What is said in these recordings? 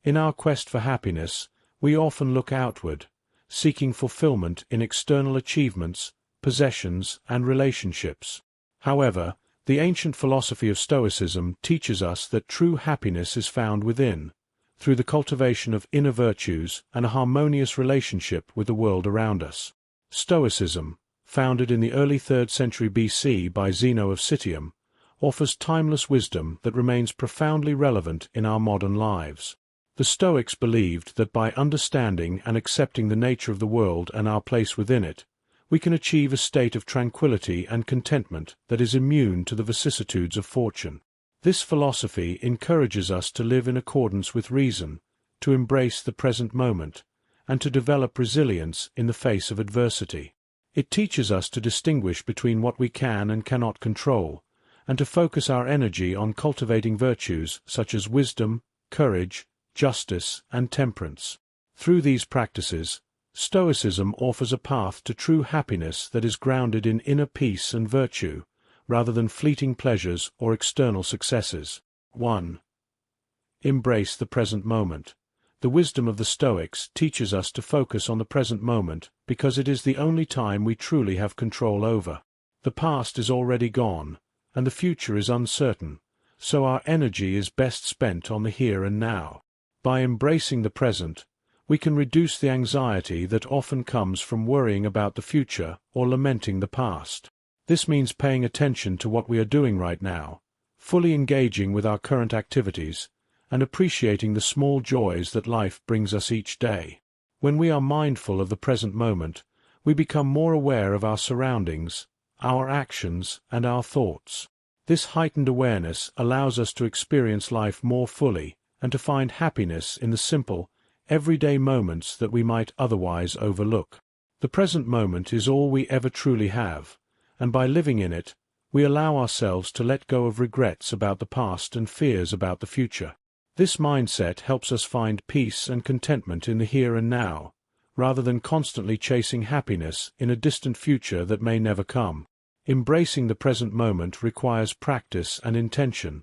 In our quest for happiness, we often look outward, seeking fulfillment in external achievements, possessions, and relationships. However, the ancient philosophy of Stoicism teaches us that true happiness is found within, through the cultivation of inner virtues and a harmonious relationship with the world around us. Stoicism, founded in the early 3rd century BC by Zeno of Citium, offers timeless wisdom that remains profoundly relevant in our modern lives. The Stoics believed that by understanding and accepting the nature of the world and our place within it, we can achieve a state of tranquility and contentment that is immune to the vicissitudes of fortune. This philosophy encourages us to live in accordance with reason, to embrace the present moment, and to develop resilience in the face of adversity. It teaches us to distinguish between what we can and cannot control, and to focus our energy on cultivating virtues such as wisdom, courage, justice, and temperance. Through these practices, Stoicism offers a path to true happiness that is grounded in inner peace and virtue, rather than fleeting pleasures or external successes. 1. Embrace the present moment. The wisdom of the Stoics teaches us to focus on the present moment because it is the only time we truly have control over. The past is already gone, and the future is uncertain, so our energy is best spent on the here and now. By embracing the present, we can reduce the anxiety that often comes from worrying about the future or lamenting the past. This means paying attention to what we are doing right now, fully engaging with our current activities, and appreciating the small joys that life brings us each day. When we are mindful of the present moment, we become more aware of our surroundings, our actions, and our thoughts. This heightened awareness allows us to experience life more fully and to find happiness in the simple, everyday moments that we might otherwise overlook. The present moment is all we ever truly have, and by living in it, we allow ourselves to let go of regrets about the past and fears about the future. This mindset helps us find peace and contentment in the here and now, rather than constantly chasing happiness in a distant future that may never come. Embracing the present moment requires practice and intention,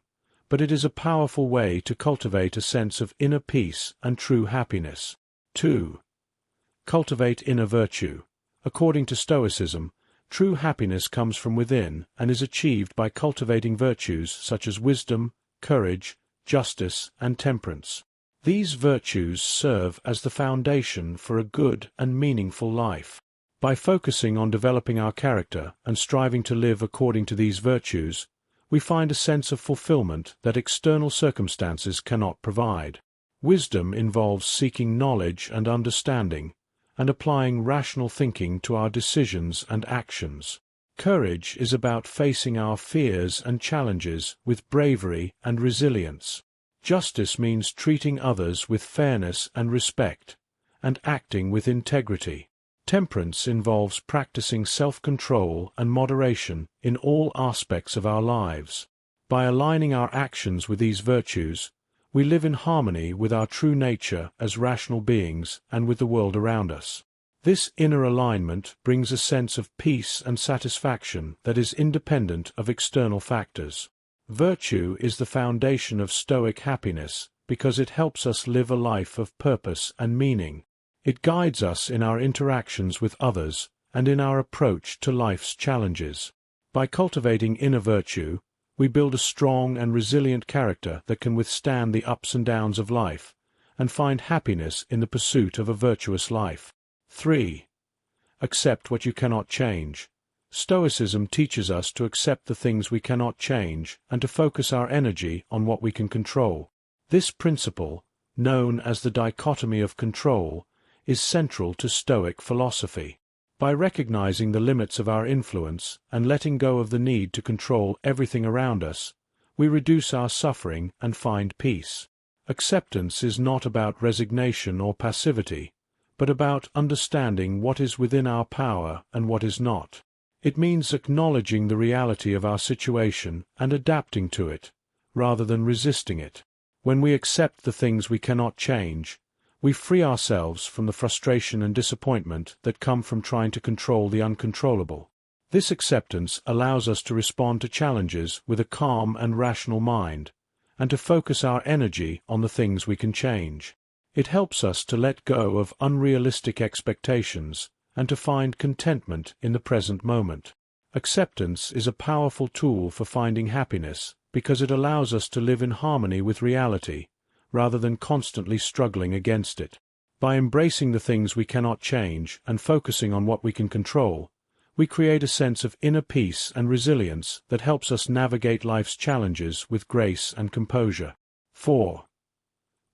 but it is a powerful way to cultivate a sense of inner peace and true happiness. 2. Cultivate inner virtue. According to Stoicism, true happiness comes from within and is achieved by cultivating virtues such as wisdom, courage, justice, and temperance. These virtues serve as the foundation for a good and meaningful life. By focusing on developing our character and striving to live according to these virtues, we find a sense of fulfillment that external circumstances cannot provide. Wisdom involves seeking knowledge and understanding, and applying rational thinking to our decisions and actions. Courage is about facing our fears and challenges with bravery and resilience. Justice means treating others with fairness and respect, and acting with integrity. Temperance involves practicing self-control and moderation in all aspects of our lives. By aligning our actions with these virtues, we live in harmony with our true nature as rational beings and with the world around us. This inner alignment brings a sense of peace and satisfaction that is independent of external factors. Virtue is the foundation of Stoic happiness because it helps us live a life of purpose and meaning. It guides us in our interactions with others and in our approach to life's challenges. By cultivating inner virtue, we build a strong and resilient character that can withstand the ups and downs of life and find happiness in the pursuit of a virtuous life. 3. Accept what you cannot change. Stoicism teaches us to accept the things we cannot change and to focus our energy on what we can control. This principle, known as the dichotomy of control, is central to Stoic philosophy. By recognizing the limits of our influence and letting go of the need to control everything around us, we reduce our suffering and find peace. Acceptance is not about resignation or passivity, but about understanding what is within our power and what is not. It means acknowledging the reality of our situation and adapting to it, rather than resisting it. When we accept the things we cannot change, we free ourselves from the frustration and disappointment that come from trying to control the uncontrollable. This acceptance allows us to respond to challenges with a calm and rational mind, and to focus our energy on the things we can change. It helps us to let go of unrealistic expectations and to find contentment in the present moment. Acceptance is a powerful tool for finding happiness because it allows us to live in harmony with reality, rather than constantly struggling against it. By embracing the things we cannot change and focusing on what we can control, we create a sense of inner peace and resilience that helps us navigate life's challenges with grace and composure. 4.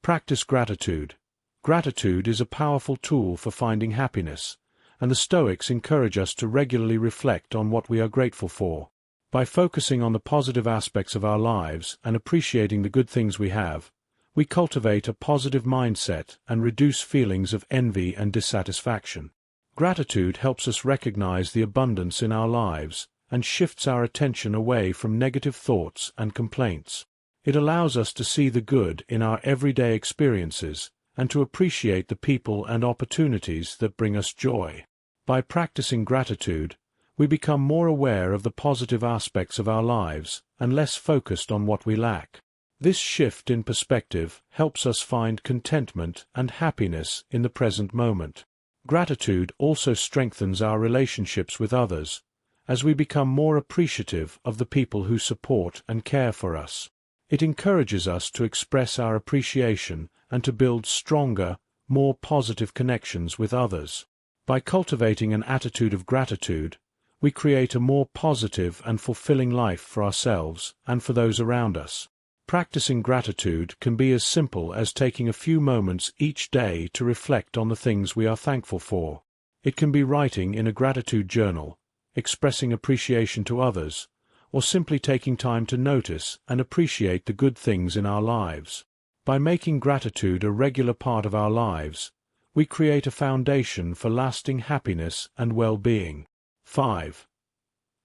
Practice gratitude. Gratitude is a powerful tool for finding happiness, and the Stoics encourage us to regularly reflect on what we are grateful for. By focusing on the positive aspects of our lives and appreciating the good things we have, we cultivate a positive mindset and reduce feelings of envy and dissatisfaction. Gratitude helps us recognize the abundance in our lives and shifts our attention away from negative thoughts and complaints. It allows us to see the good in our everyday experiences and to appreciate the people and opportunities that bring us joy. By practicing gratitude, we become more aware of the positive aspects of our lives and less focused on what we lack. This shift in perspective helps us find contentment and happiness in the present moment. Gratitude also strengthens our relationships with others, as we become more appreciative of the people who support and care for us. It encourages us to express our appreciation and to build stronger, more positive connections with others. By cultivating an attitude of gratitude, we create a more positive and fulfilling life for ourselves and for those around us. Practicing gratitude can be as simple as taking a few moments each day to reflect on the things we are thankful for. It can be writing in a gratitude journal, expressing appreciation to others, or simply taking time to notice and appreciate the good things in our lives. By making gratitude a regular part of our lives, we create a foundation for lasting happiness and well-being. 5.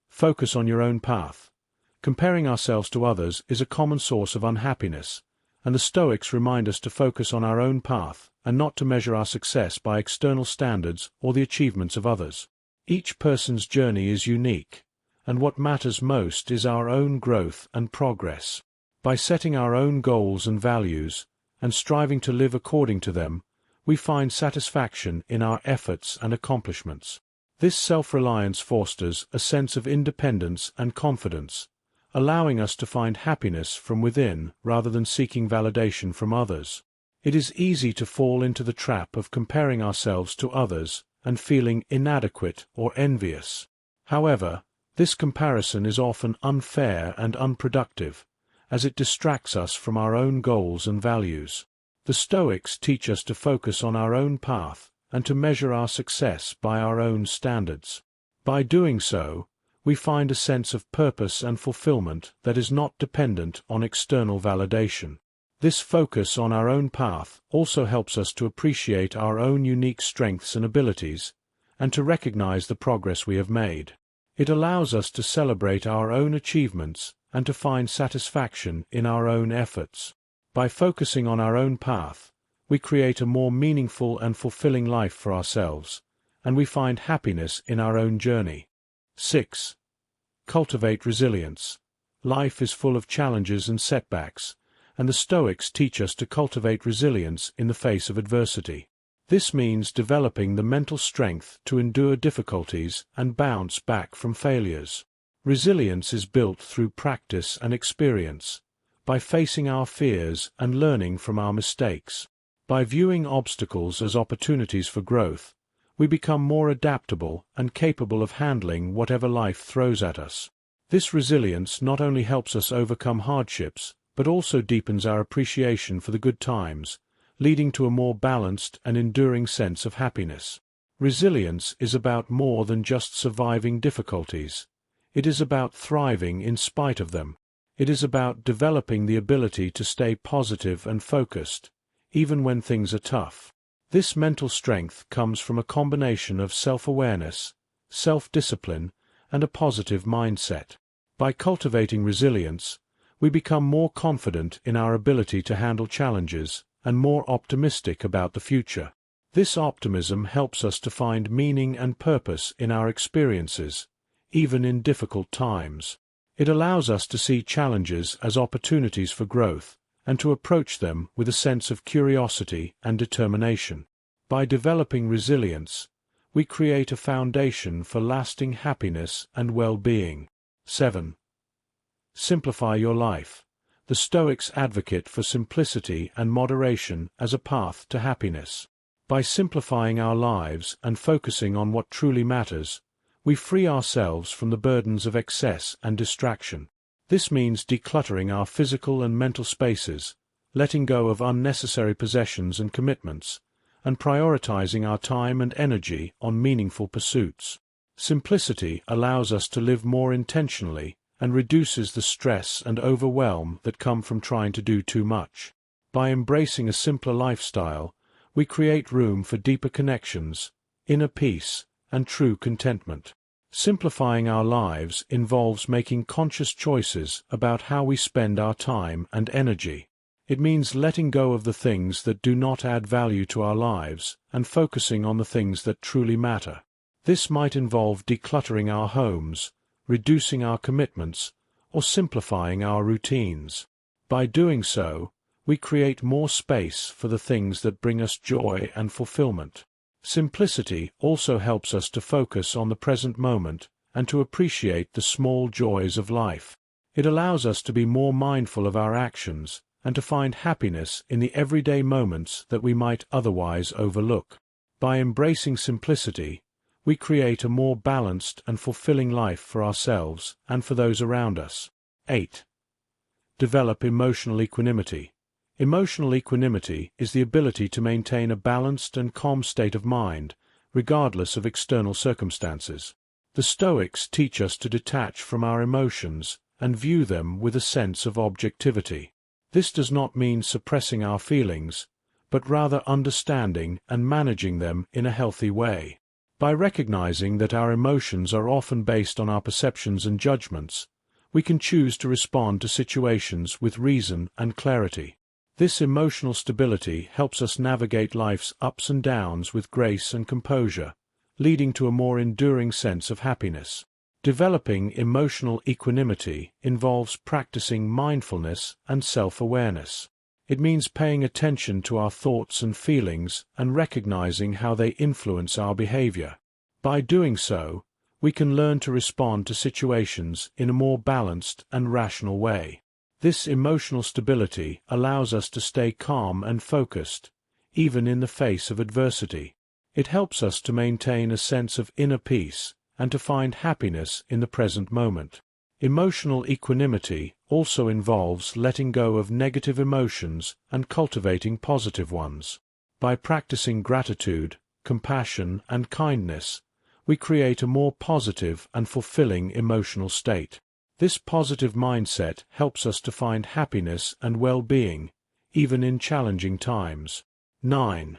Focus on your own path. Comparing ourselves to others is a common source of unhappiness, and the Stoics remind us to focus on our own path and not to measure our success by external standards or the achievements of others. Each person's journey is unique, and what matters most is our own growth and progress. By setting our own goals and values, and striving to live according to them, we find satisfaction in our efforts and accomplishments. This self-reliance fosters a sense of independence and confidence, allowing us to find happiness from within rather than seeking validation from others. It is easy to fall into the trap of comparing ourselves to others and feeling inadequate or envious. However, this comparison is often unfair and unproductive, as it distracts us from our own goals and values. The Stoics teach us to focus on our own path and to measure our success by our own standards. By doing so, we find a sense of purpose and fulfillment that is not dependent on external validation. This focus on our own path also helps us to appreciate our own unique strengths and abilities, and to recognize the progress we have made. It allows us to celebrate our own achievements and to find satisfaction in our own efforts. By focusing on our own path, we create a more meaningful and fulfilling life for ourselves, and we find happiness in our own journey. 6. Cultivate resilience. Life is full of challenges and setbacks, and the Stoics teach us to cultivate resilience in the face of adversity. This means developing the mental strength to endure difficulties and bounce back from failures. Resilience is built through practice and experience, by facing our fears and learning from our mistakes. By viewing obstacles as opportunities for growth, we become more adaptable and capable of handling whatever life throws at us. This resilience not only helps us overcome hardships, but also deepens our appreciation for the good times, leading to a more balanced and enduring sense of happiness. Resilience is about more than just surviving difficulties. It is about thriving in spite of them. It is about developing the ability to stay positive and focused, even when things are tough. This mental strength comes from a combination of self-awareness, self-discipline, and a positive mindset. By cultivating resilience, we become more confident in our ability to handle challenges and more optimistic about the future. This optimism helps us to find meaning and purpose in our experiences, even in difficult times. It allows us to see challenges as opportunities for growth, and to approach them with a sense of curiosity and determination. By developing resilience, we create a foundation for lasting happiness and well-being. 7. Simplify your life. The Stoics advocate for simplicity and moderation as a path to happiness. By simplifying our lives and focusing on what truly matters, we free ourselves from the burdens of excess and distraction. This means decluttering our physical and mental spaces, letting go of unnecessary possessions and commitments, and prioritizing our time and energy on meaningful pursuits. Simplicity allows us to live more intentionally and reduces the stress and overwhelm that come from trying to do too much. By embracing a simpler lifestyle, we create room for deeper connections, inner peace, and true contentment. Simplifying our lives involves making conscious choices about how we spend our time and energy. It means letting go of the things that do not add value to our lives and focusing on the things that truly matter. This might involve decluttering our homes, reducing our commitments, or simplifying our routines. By doing so, we create more space for the things that bring us joy and fulfillment. Simplicity also helps us to focus on the present moment and to appreciate the small joys of life. It allows us to be more mindful of our actions and to find happiness in the everyday moments that we might otherwise overlook. By embracing simplicity, we create a more balanced and fulfilling life for ourselves and for those around us. 8. Develop emotional equanimity. Emotional equanimity is the ability to maintain a balanced and calm state of mind, regardless of external circumstances. The Stoics teach us to detach from our emotions and view them with a sense of objectivity. This does not mean suppressing our feelings, but rather understanding and managing them in a healthy way. By recognizing that our emotions are often based on our perceptions and judgments, we can choose to respond to situations with reason and clarity. This emotional stability helps us navigate life's ups and downs with grace and composure, leading to a more enduring sense of happiness. Developing emotional equanimity involves practicing mindfulness and self-awareness. It means paying attention to our thoughts and feelings and recognizing how they influence our behavior. By doing so, we can learn to respond to situations in a more balanced and rational way. This emotional stability allows us to stay calm and focused, even in the face of adversity. It helps us to maintain a sense of inner peace and to find happiness in the present moment. Emotional equanimity also involves letting go of negative emotions and cultivating positive ones. By practicing gratitude, compassion, and kindness, we create a more positive and fulfilling emotional state. This positive mindset helps us to find happiness and well-being, even in challenging times. 9.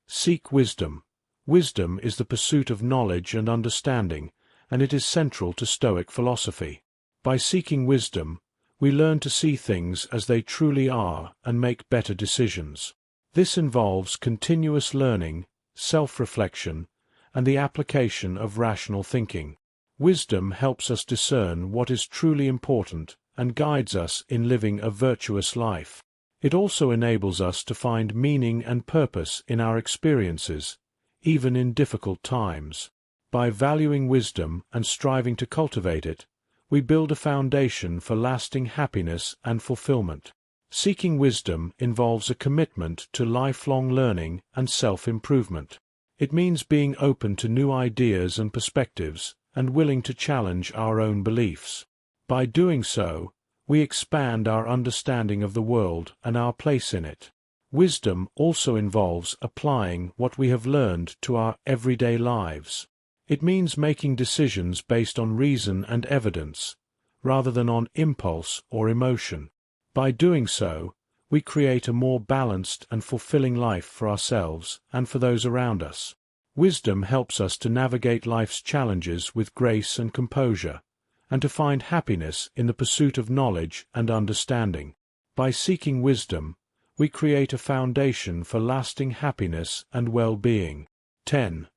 Seek wisdom. Wisdom is the pursuit of knowledge and understanding, and it is central to Stoic philosophy. By seeking wisdom, we learn to see things as they truly are and make better decisions. This involves continuous learning, self-reflection, and the application of rational thinking. Wisdom helps us discern what is truly important and guides us in living a virtuous life. It also enables us to find meaning and purpose in our experiences, even in difficult times. By valuing wisdom and striving to cultivate it, we build a foundation for lasting happiness and fulfillment. Seeking wisdom involves a commitment to lifelong learning and self-improvement. It means being open to new ideas and perspectives, and willing to challenge our own beliefs. By doing so, we expand our understanding of the world and our place in it. Wisdom also involves applying what we have learned to our everyday lives. It means making decisions based on reason and evidence, rather than on impulse or emotion. By doing so, we create a more balanced and fulfilling life for ourselves and for those around us. Wisdom helps us to navigate life's challenges with grace and composure, and to find happiness in the pursuit of knowledge and understanding. By seeking wisdom, we create a foundation for lasting happiness and well-being. 10.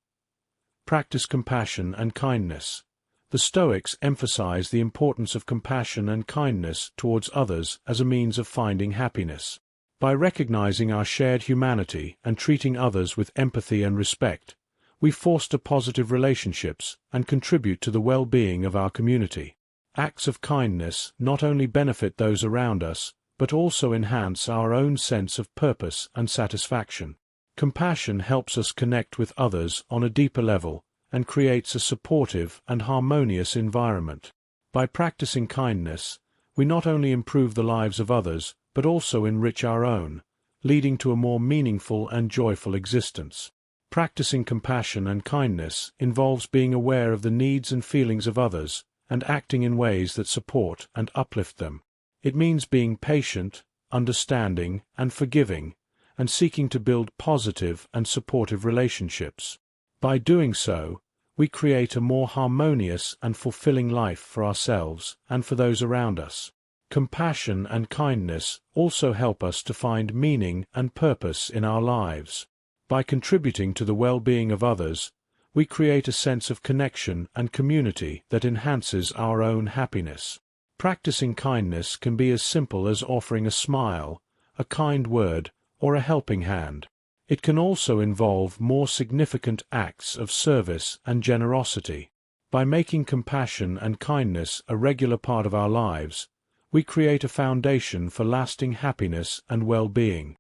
Practice compassion and kindness. The Stoics emphasize the importance of compassion and kindness towards others as a means of finding happiness. By recognizing our shared humanity and treating others with empathy and respect, we foster positive relationships and contribute to the well-being of our community. Acts of kindness not only benefit those around us, but also enhance our own sense of purpose and satisfaction. Compassion helps us connect with others on a deeper level and creates a supportive and harmonious environment. By practicing kindness, we not only improve the lives of others, but also enrich our own, leading to a more meaningful and joyful existence. Practicing compassion and kindness involves being aware of the needs and feelings of others and acting in ways that support and uplift them. It means being patient, understanding, and forgiving, and seeking to build positive and supportive relationships. By doing so, we create a more harmonious and fulfilling life for ourselves and for those around us. Compassion and kindness also help us to find meaning and purpose in our lives. By contributing to the well-being of others, we create a sense of connection and community that enhances our own happiness. Practicing kindness can be as simple as offering a smile, a kind word, or a helping hand. It can also involve more significant acts of service and generosity. By making compassion and kindness a regular part of our lives, we create a foundation for lasting happiness and well-being.